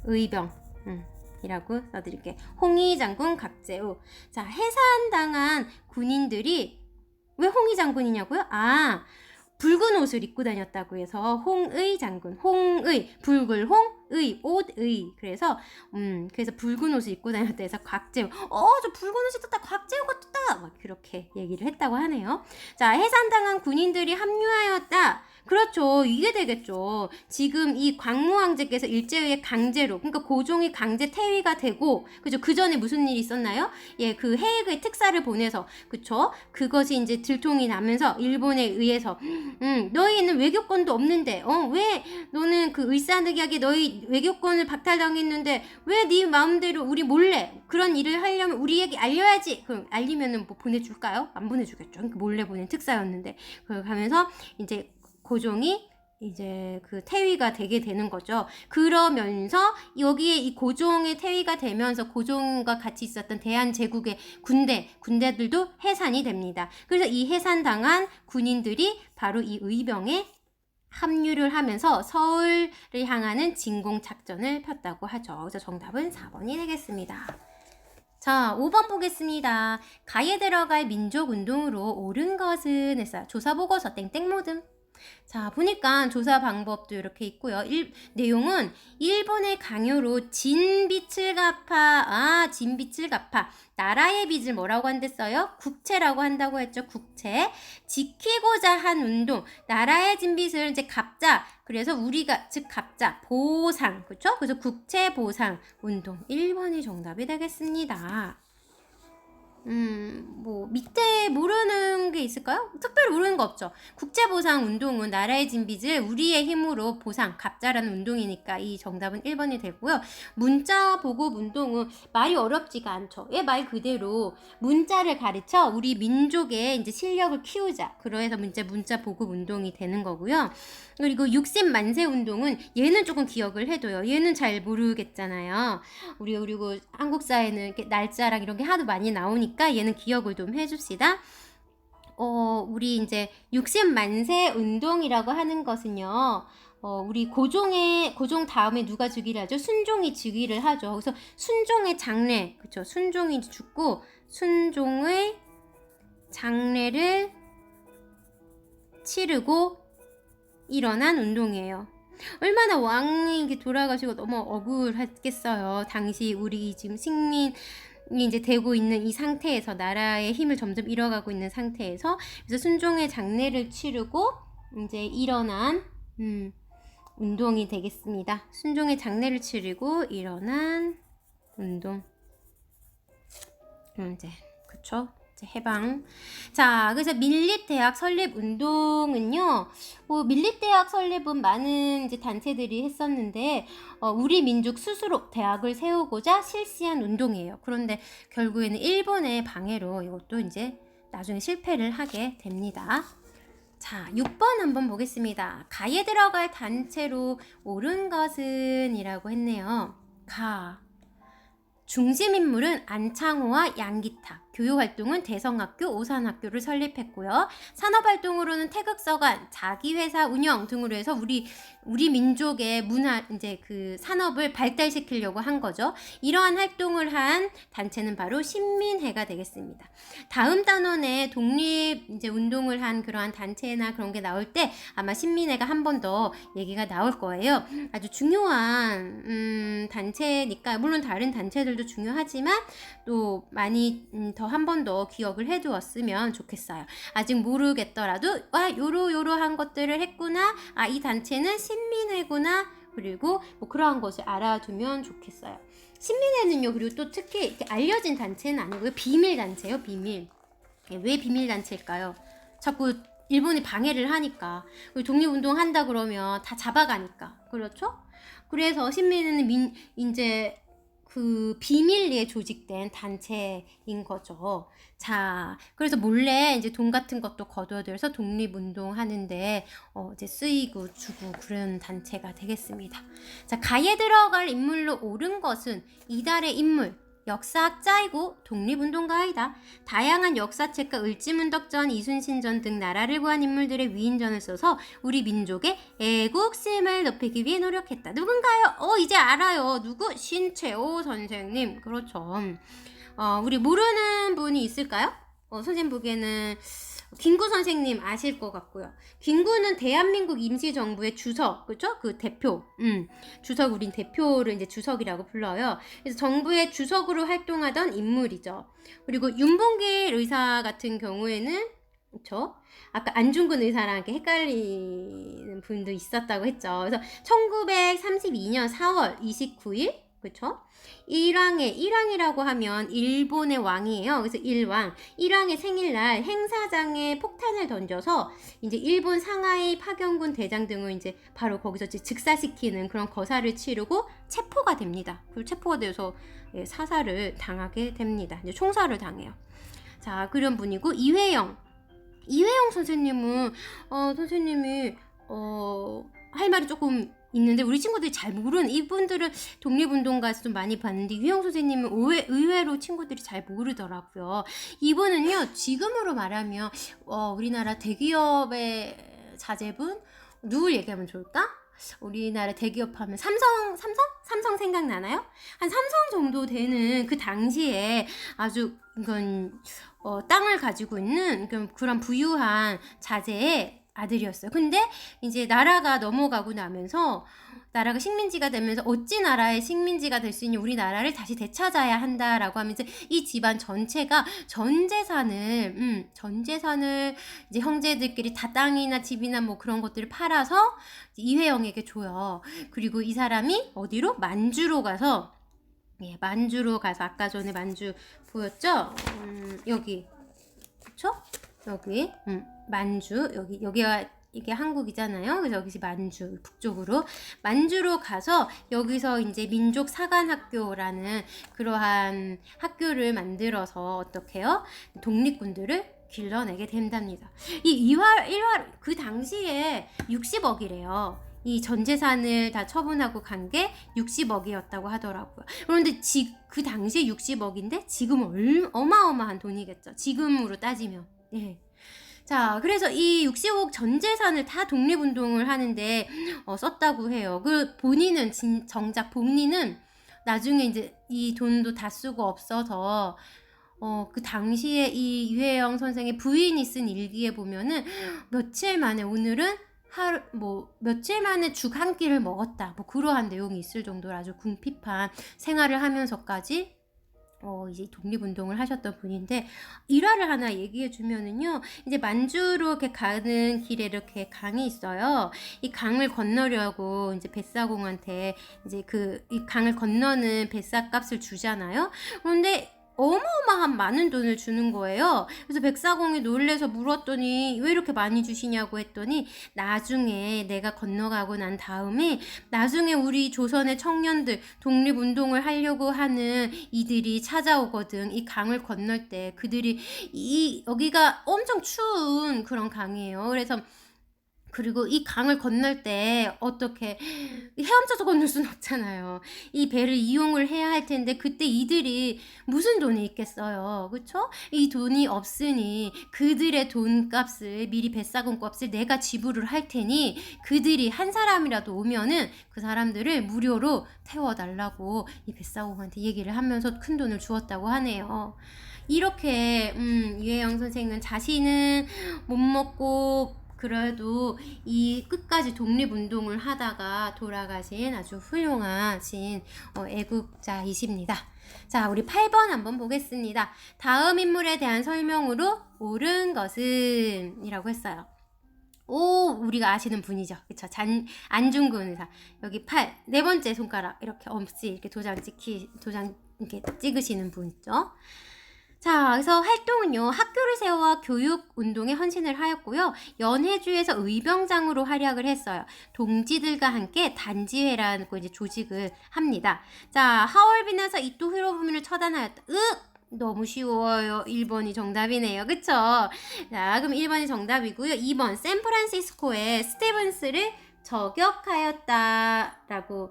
의병. 이라고 써드릴게요. 홍의장군 곽재우. 자, 해산당한 군인들이 왜 홍의 장군이냐고요? 아, 붉은 옷을 입고 다녔다고 해서 홍의 장군, 홍의, 붉을 홍, 의, 옷의. 그래서 붉은 옷을 입고 다녔다 해서 곽재우, 저 붉은 옷이 떴다, 곽재우가 떴다, 막 그렇게 얘기를 했다고 하네요. 자, 해산당한 군인들이 합류하였다. 그렇죠. 이게 되겠죠. 지금 이 광무 황제께서 일제의 강제로, 그러니까 고종이 강제 퇴위가 되고, 그죠? 그 전에 무슨 일이 있었나요? 예, 그 해외의 특사를 보내서, 그쵸? 그것이 이제 들통이 나면서 일본에 의해서, 너희는 외교권도 없는데, 왜 너는 그 을사늑약에 너희 외교권을 박탈당했는데, 왜 네 마음대로 우리 몰래 그런 일을 하려면 우리에게 알려야지. 그럼 알리면은 뭐 보내줄까요? 안 보내주겠죠. 그러니까 몰래 보낸 특사였는데, 그러면서 이제 고종이 이제 그 퇴위가 되게 되는 거죠. 그러면서 여기에 이 고종의 퇴위가 되면서 고종과 같이 있었던 대한제국의 군대들도 해산이 됩니다. 그래서 이 해산당한 군인들이 바로 이 의병에 합류를 하면서 서울을 향하는 진공작전을 폈다고 하죠. 그래서 정답은 4번이 되겠습니다. 자, 5번 보겠습니다. 가에 들어갈 민족운동으로 옳은 것은 했어요. 조사보고서 땡땡 모듬. 자, 보니까 조사 방법도 이렇게 있고요. 내용은 일본의 강요로 진빚을 갚아, 진빚을 갚아. 나라의 빚을 뭐라고 한댔어요? 국채라고 한다고 했죠. 국채. 지키고자 한 운동. 나라의 진빚을 이제 갚자. 그래서 우리가, 즉 갚자. 보상. 그렇죠? 그래서 국채 보상 운동. 1번이 정답이 되겠습니다. 뭐 밑에 모르는 게 있을까요? 특별히 모르는 거 없죠. 국제보상 운동은 나라의 진빚을 우리의 힘으로 보상, 갚자라는 운동이니까 이 정답은 1번이 되고요. 문자 보급 운동은 말이 어렵지가 않죠. 예, 말 그대로 문자를 가르쳐 우리 민족의 이제 실력을 키우자. 그래서 문자 보급 운동이 되는 거고요. 그리고 60만세 운동은 얘는 조금 기억을 해둬요. 얘는 잘 모르겠잖아요. 그리고 한국 사회는 이렇게 날짜랑 이런 게 하도 많이 나오니까 얘는 기억을 좀 해줍시다. 우리 이제 60만세 운동이라고 하는 것은요. 우리 고종 다음에 누가 즉위를 하죠? 순종이 즉위를 하죠. 그래서 순종의 장례, 그쵸? 순종이 죽고 순종의 장례를 치르고 일어난 운동이에요. 얼마나 왕이 이게 돌아가시고 너무 억울했겠어요. 당시 우리 지금 식민이 이제 되고 있는 이 상태에서 나라의 힘을 점점 잃어가고 있는 상태에서 그래서 순종의 장례를 치르고 이제 일어난 운동이 되겠습니다. 순종의 장례를 치르고 일어난 운동. 이제 그쵸? 해방. 자, 그래서 밀립대학 설립 운동은요, 밀립대학 설립은 많은 이제 단체들이 했었는데, 우리 민족 스스로 대학을 세우고자 실시한 운동이에요. 그런데 결국에는 일본의 방해로 이것도 이제 나중에 실패를 하게 됩니다. 자, 6번 한번 보겠습니다. 가에 들어갈 단체로 옳은 것은 이라고 했네요. 중심 인물은 안창호와 양기탁, 교육활동은 대성학교, 오산학교를 설립했고요. 산업활동으로는 태극서관, 자기회사 운영 등으로 해서 우리 민족의 문화, 이제 그 산업을 발달시키려고 한 거죠. 이러한 활동을 한 단체는 바로 신민회가 되겠습니다. 다음 단원에 독립 이제 운동을 한 그러한 단체나 그런 게 나올 때 아마 신민회가 한 번 더 얘기가 나올 거예요. 아주 중요한 단체니까 물론 다른 단체들도 중요하지만 또 많이 더 한 번 더 기억을 해두었으면 좋겠어요. 아직 모르겠더라도 요러한 것들을 했구나. 이 단체는 신민회구나. 그리고 뭐 그러한 것을 알아두면 좋겠어요. 신민회는요. 그리고 또 특히 이렇게 알려진 단체는 아니고요. 비밀 단체예요. 비밀. 왜 비밀 단체일까요? 자꾸 일본이 방해를 하니까. 독립운동 한다 그러면 다 잡아가니까. 그렇죠? 그래서 신민회는 이제 그 비밀리에 조직된 단체인 거죠. 자, 그래서 몰래 이제 돈 같은 것도 거둬들여서 독립운동 하는데 이제 쓰이고 주고 그런 단체가 되겠습니다. 자, 가에 들어갈 인물로 옳은 것은 이달의 인물, 역사학자이고 독립운동가이다. 다양한 역사책과 을지문덕전, 이순신전 등 나라를 구한 인물들의 위인전을 써서 우리 민족의 애국심을 높이기 위해 노력했다. 누군가요? 이제 알아요. 누구? 신채호 선생님. 그렇죠. 우리 모르는 분이 있을까요? 선생님 보기에는 김구 선생님 아실 것 같고요. 김구는 대한민국 임시정부의 주석, 그죠? 그 대표, 주석 우린 대표를 이제 주석이라고 불러요. 그래서 정부의 주석으로 활동하던 인물이죠. 그리고 윤봉길 의사 같은 경우에는 그렇죠? 아까 안중근 의사랑 이렇게 헷갈리는 분도 있었다고 했죠. 그래서 1932년 4월 29일, 그렇죠? 일왕이라고 하면 일본의 왕이에요. 그래서 일왕의 생일날 행사장에 폭탄을 던져서 이제 일본 상하이 파견군 대장 등을 이제 바로 거기서 즉사시키는 그런 거사를 치르고 체포가 됩니다. 그리고 체포가 돼서 사살을 당하게 됩니다. 이제 총살을 당해요. 자, 그런 분이고 이회영 선생님은 선생님이 할 말이 조금 있는데 우리 친구들이 잘 모르는, 이분들은 독립운동가에서 좀 많이 봤는데 이회영 선생님은 의외로 친구들이 잘 모르더라고요. 이분은요, 지금으로 말하면 우리나라 대기업의 자제분 누굴 얘기하면 좋을까? 우리나라 대기업 하면 삼성 생각나나요? 한 삼성 정도 되는 그 당시에 아주 이건 땅을 가지고 있는 그런 부유한 자제의 아들이었어요. 근데 이제 나라가 넘어가고 나면서 나라가 식민지가 되면서 어찌 나라의 식민지가 될 수 있니, 우리나라를 다시 되찾아야 한다라고 하면서 이 집안 전체가 전 재산을 이제 형제들끼리 다 땅이나 집이나 뭐 그런 것들을 팔아서 이회영에게 줘요. 그리고 이 사람이 어디로? 만주로 가서 아까 전에 만주 보였죠? 여기 그쵸? 여기 만주, 여기가 이게 한국이잖아요. 그래서 여기서 만주, 북쪽으로 만주로 가서 여기서 이제 민족 사관학교라는 그러한 학교를 만들어서 어떻게 해요? 독립군들을 길러내게 된답니다. 이 일화 그 당시에 60억이래요. 이 전 재산을 다 처분하고 간 게 60억이었다고 하더라고요. 그런데 그 당시에 60억인데 지금은 어마어마한 돈이겠죠. 지금으로 따지면. 예. 자, 그래서 이 60억 전 재산을 다 독립운동을 하는데 썼다고 해요. 정작 본인은 나중에 이제 이 돈도 다 쓰고 없어서 그 당시에 이 유혜영 선생의 부인이 쓴 일기에 보면은 며칠 만에 며칠 만에 죽 한 끼를 먹었다. 뭐 그러한 내용이 있을 정도로 아주 궁핍한 생활을 하면서까지 이제 독립운동을 하셨던 분인데, 일화를 하나 얘기해 주면은요, 이제 만주로 이렇게 가는 길에 이렇게 강이 있어요. 이 강을 건너려고 이제 뱃사공한테 이제 이 강을 건너는 뱃사값을 주잖아요. 그런데 어마어마한 많은 돈을 주는 거예요. 그래서 백사공이 놀래서 물었더니 왜 이렇게 많이 주시냐고 했더니, 나중에 내가 건너가고 난 다음에 나중에 우리 조선의 청년들 독립운동을 하려고 하는 이들이 찾아오거든. 이 강을 건널 때 그들이 여기가 엄청 추운 그런 강이에요. 그리고 이 강을 건널 때 어떻게 헤엄쳐서 건널 수는 없잖아요. 이 배를 이용을 해야 할 텐데 그때 이들이 무슨 돈이 있겠어요. 그쵸? 이 돈이 없으니 그들의 돈값을, 미리 뱃사공 값을 내가 지불을 할 테니 그들이 한 사람이라도 오면은 그 사람들을 무료로 태워달라고 이 뱃사공한테 얘기를 하면서 큰 돈을 주었다고 하네요. 이렇게 이혜영 선생은 자신은 못 먹고 그래도 이 끝까지 독립운동을 하다가 돌아가신 아주 훌륭하신 애국자이십니다. 자, 우리 8번 한번 보겠습니다. 다음 인물에 대한 설명으로 옳은 것은 이라고 했어요. 우리가 아시는 분이죠. 그쵸? 안중근 의사. 여기 네 번째 손가락 이렇게 엄지 이렇게 도장 이렇게 찍으시는 분 있죠. 자, 그래서 활동은요, 학교를 세워 교육 운동에 헌신을 하였고요. 연해주에서 의병장으로 활약을 했어요. 동지들과 함께 단지회라고 이제 조직을 합니다. 자, 하얼빈에서 이토 히로부미를 처단하였다. 너무 쉬워요. 1번이 정답이네요. 그쵸? 자, 그럼 1번이 정답이고요. 2번, 샌프란시스코에 스티븐스를 저격하였다라고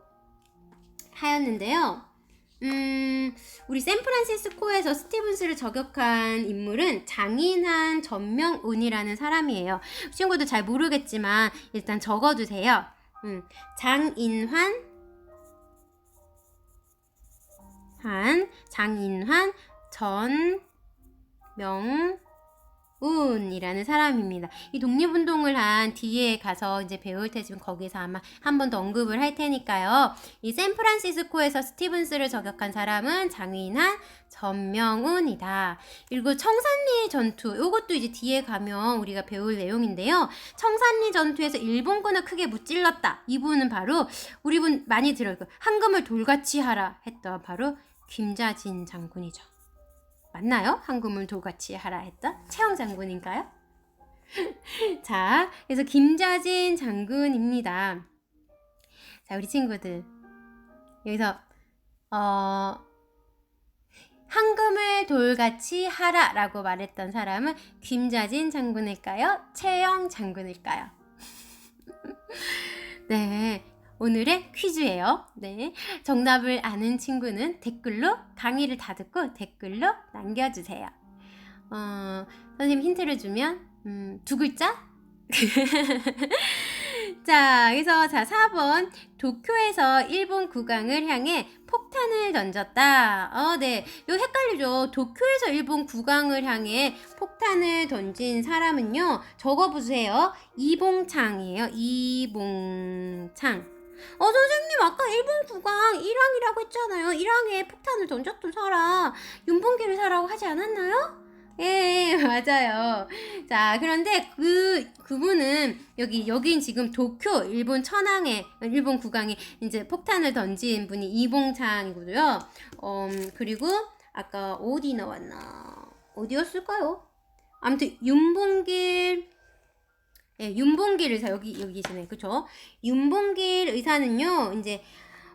하였는데요. 우리 샌프란시스코에서 스티븐스를 저격한 인물은 장인환 전명운이라는 사람이에요. 친구들 잘 모르겠지만 일단 적어두세요. 장인환 전명운. 운이라는 사람입니다. 이 독립운동을 한 뒤에 가서 이제 배울 테지만 거기서 아마 한 번 더 언급을 할 테니까요. 이 샌프란시스코에서 스티븐스를 저격한 사람은 장인한 전명운이다. 그리고 청산리 전투, 이것도 이제 뒤에 가면 우리가 배울 내용인데요. 청산리 전투에서 일본군을 크게 무찔렀다. 이분은 바로 우리 분 많이 들어요. 황금을 돌같이 하라 했던 바로 김자진 장군이죠. 맞나요? 황금을 돌같이 하라 했던 최영 장군인가요? 자, 그래서 김자진 장군입니다. 자, 우리 친구들 여기서 황금을 돌같이 하라 라고 말했던 사람은 김자진 장군일까요? 최영 장군일까요? 네, 오늘의 퀴즈예요. 네, 정답을 아는 친구는 댓글로 강의를 다 듣고 댓글로 남겨주세요. 선생님 힌트를 주면 두 글자? 자, 그래서 4번 도쿄에서 일본 국왕을 향해 폭탄을 던졌다. 네, 이거 헷갈리죠. 도쿄에서 일본 국왕을 향해 폭탄을 던진 사람은요, 적어보세요. 이봉창이에요. 이봉창. 선생님 아까 일본 국왕 일왕이라고 했잖아요. 일왕에 폭탄을 던졌던 사람 윤봉길 사라고 하지 않았나요? 예, 맞아요. 자, 그런데 그분은 여긴 지금 도쿄 일본 천황에 일본 국왕이 이제 폭탄을 던진 분이 이봉창이고요. 그리고 아까 어디 나왔나? 어디였을까요? 아무튼 윤봉길 의사 여기 계시네. 그쵸? 윤봉길 의사는요, 이제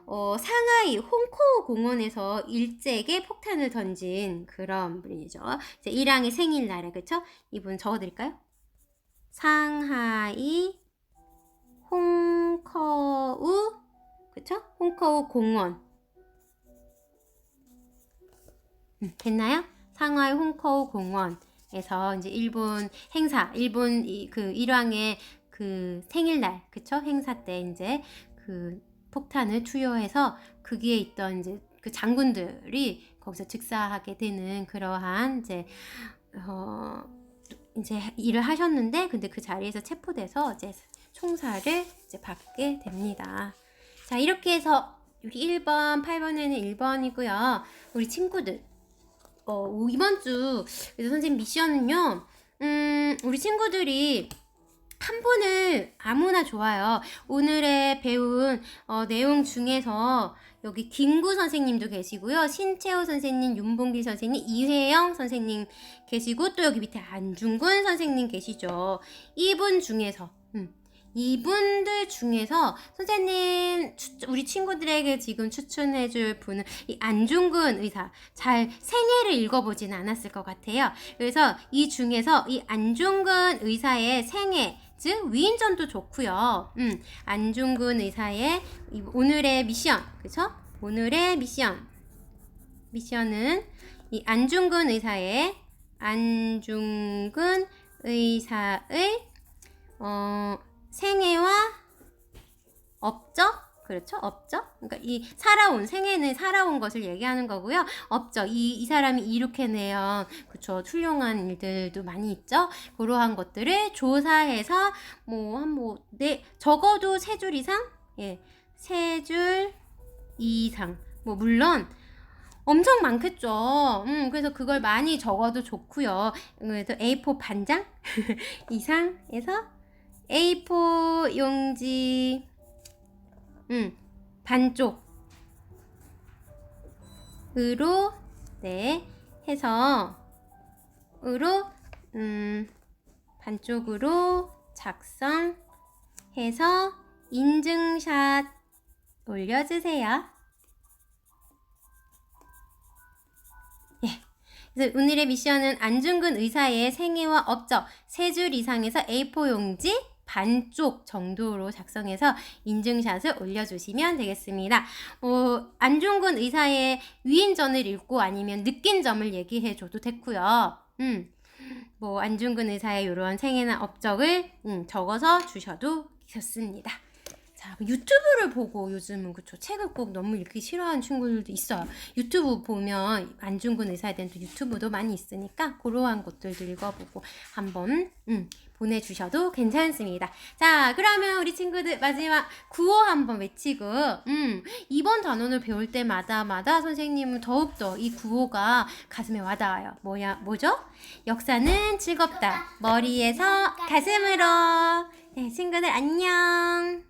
상하이 홍코 공원에서 일제에게 폭탄을 던진 그런 분이죠. 이제 일왕의 생일날에, 그쵸? 이분 적어드릴까요? 상하이 홍커우, 그쵸? 홍커우 공원. 됐나요? 상하이 홍커우 공원에서 이제 일본 행사, 일본 그 일왕의 그 생일날, 그쵸? 행사 때 이제 그 폭탄을 투여해서 거기에 있던 이제 그 장군들이 거기서 즉사하게 되는 그러한 이제 일을 하셨는데, 근데 그 자리에서 체포돼서 이제 총살을 이제 받게 됩니다. 자, 이렇게 해서 여기 1번, 8번에는 1번이고요. 우리 친구들 이번 주 그래서 선생님 미션은요, 우리 친구들이 한 분을 아무나 좋아요. 오늘의 배운 내용 중에서 여기 김구 선생님도 계시고요. 신채호 선생님, 윤봉길 선생님, 이회영 선생님 계시고, 또 여기 밑에 안중근 선생님 계시죠. 이분 중에서 이분들 중에서 선생님 우리 친구들에게 지금 추천해줄 분은 이 안중근 의사, 잘 생애를 읽어보진 않았을 것 같아요. 그래서 이 중에서 이 안중근 의사의 생애, 즉 위인전도 좋고요. 안중근 의사의 오늘의 미션, 그렇죠? 오늘의 미션은 이 안중근 의사의 생애와 업적, 그렇죠? 업적. 그러니까 이 생애는 살아온 것을 얘기하는 거고요. 업적, 이 사람이 이룩해내요. 그렇죠. 훌륭한 일들도 많이 있죠. 그러한 것들을 조사해서 적어도 3줄 이상, 3줄 이상. 물론 엄청 많겠죠. 그래서 그걸 많이 적어도 좋고요. 그래서 A4 반장 이상에서 A4 용지 반쪽으로 해서 반쪽으로 작성해서 인증샷 올려주세요. 그래서 오늘의 미션은 안중근 의사의 생애와 업적 3줄 이상에서 A4 용지 반쪽 정도로 작성해서 인증샷을 올려주시면 되겠습니다. 안중근 의사의 위인전을 읽고 아니면 느낀 점을 얘기해줘도 됐고요. 안중근 의사의 이런 생애나 업적을 적어서 주셔도 좋습니다. 자, 유튜브를 보고 요즘은 그쵸 책을 꼭 너무 읽기 싫어하는 친구들도 있어요. 유튜브 보면 안중근 의사에 대한 또 유튜브도 많이 있으니까 그러한 것들도 읽어보고 한번 보내주셔도 괜찮습니다. 자, 그러면 우리 친구들 마지막 구호 한번 외치고 이번 단원을 배울 때마다 선생님은 더욱더 이 구호가 가슴에 와닿아요. 뭐죠? 역사는 즐겁다. 머리에서 가슴으로. 네, 친구들 안녕.